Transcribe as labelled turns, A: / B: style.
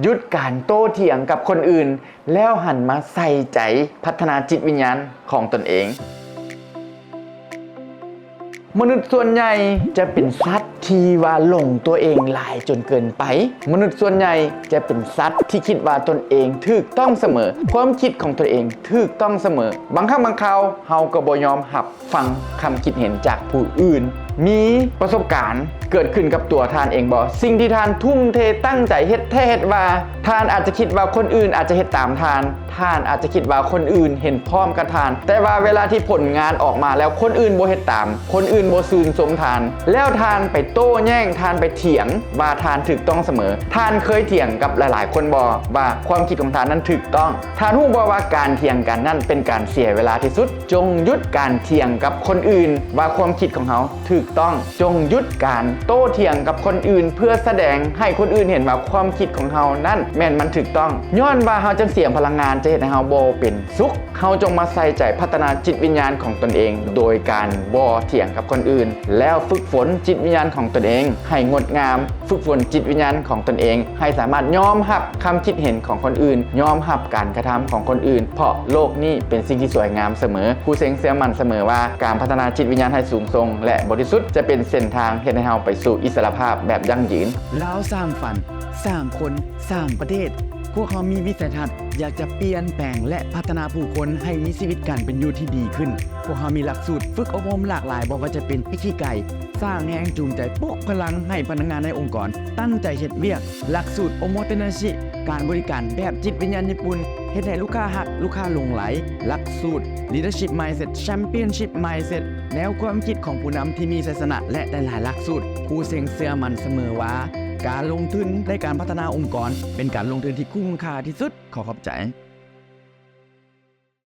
A: หยุดการโต้เถียงกับคนอื่นแล้วหันมาใส่ใจพัฒนาจิตวิญญาณของตนเองมนุษย์ส่วนใหญ่จะเป็นสัตว์ที่ว่าหลงตัวเองหลายจนเกินไปมนุษย์ส่วนใหญ่จะเป็นสัตว์ที่คิดว่าตนเองถูกต้องเสมอความคิดของตัวเองถูกต้องเสมอบางครั้งบางคราวเฮาก็บ่ยอมรับฟังคำคิดเห็นจากผู้อื่นมีประสบการณ์เกิดขึ้นกับตัวท่านเองบ่สิ่งที่ท่านทุ่มเทตั้งใจเฮ็ดแท้เฮ็ดว่าท่านอาจจะคิดว่าคนอื่นอาจจะเฮ็ดตามท่านอาจจะคิดว่าคนอื่นเห็นพร้อมกับท่านแต่ว่าเวลาที่ผลงานออกมาแล้วคนอื่นบ่เฮ็ดตามคนอื่นบ่ซื่นสมท่านแล้วท่านไปโต้แย้งท่านไปเถียงว่าท่านถูกต้องเสมอท่านเคยเถียงกับหลายๆคนบ่ว่าความคิดของท่านนั้นถูกต้องท่านรู้บ่ว่าการเถียงกันนั่นเป็นการเสียเวลาที่สุดจงหยุดการเถียงกับคนอื่นว่าความคิดของเขาถูกต้องจงหยุดการโต้เถียงกับคนอื่นเพื่อแสดงให้คนอื่นเห็นว่าความคิดของเขานั่นแม่นมันถูกต้องย้อนว่าเฮาจังเสียพลังงานจะเฮ็ดให้เฮาบ่เป็นสุขเฮาจงมาใส่ใจพัฒนาจิตวิญญาณของตนเองโดยการบ่เถียงกับคนอื่นแล้วฝึกฝนจิตวิญญาณของตนเองให้งดงามฝึกฝนจิตวิญญาณของตนเองให้สามารถยอมรับคำคิดเห็นของคนอื่นยอมรับการกระทำของคนอื่นเพราะโลกนี้เป็นสิ่งที่สวยงามเสมอผู้เซ็งเสียมันเสมอว่าการพัฒนาจิตวิญญาณให้สูงส่งและบริสุทธิ์จะเป็นเส้นทางเฮ็ดให้เฮาไปสู่อิสรภาพแบบยั่งยืน
B: เราสร้างฝันสร้างคนสร้างประเทศพวกเขามีวิสัยทัศน์อยากจะเปลี่ยนแปลงและพัฒนาผู้คนให้มีชีวิตการเป็นอยู่ที่ดีขึ้นพวกเขามีหลักสูตรฝึกอบรมหลากหลายบอกว่าจะเป็นพิธีไก่สร้างแรงจูงใจปลุกพลังให้พนักงานในองค์กรตั้งใจเฮ็ดเวียกหลักสูตรโอโมเตนาชิการบริการแบบจิตวิญญาณญี่ปุ่นเฮ็ดให้ลูกค้าฮักลูกค้าหลงไหลหลักสูตร Leadership Mindset Championship Mindset แนวความคิดของผู้นำที่มีชัยชนะและหลายๆหลักสูตรผู้เซ็งเสื้อมันเสมอว่าการลงทุนในการพัฒนาองค์กรเป็นการลงทุนที่คุ้มค่าที่สุดขอขอบใจ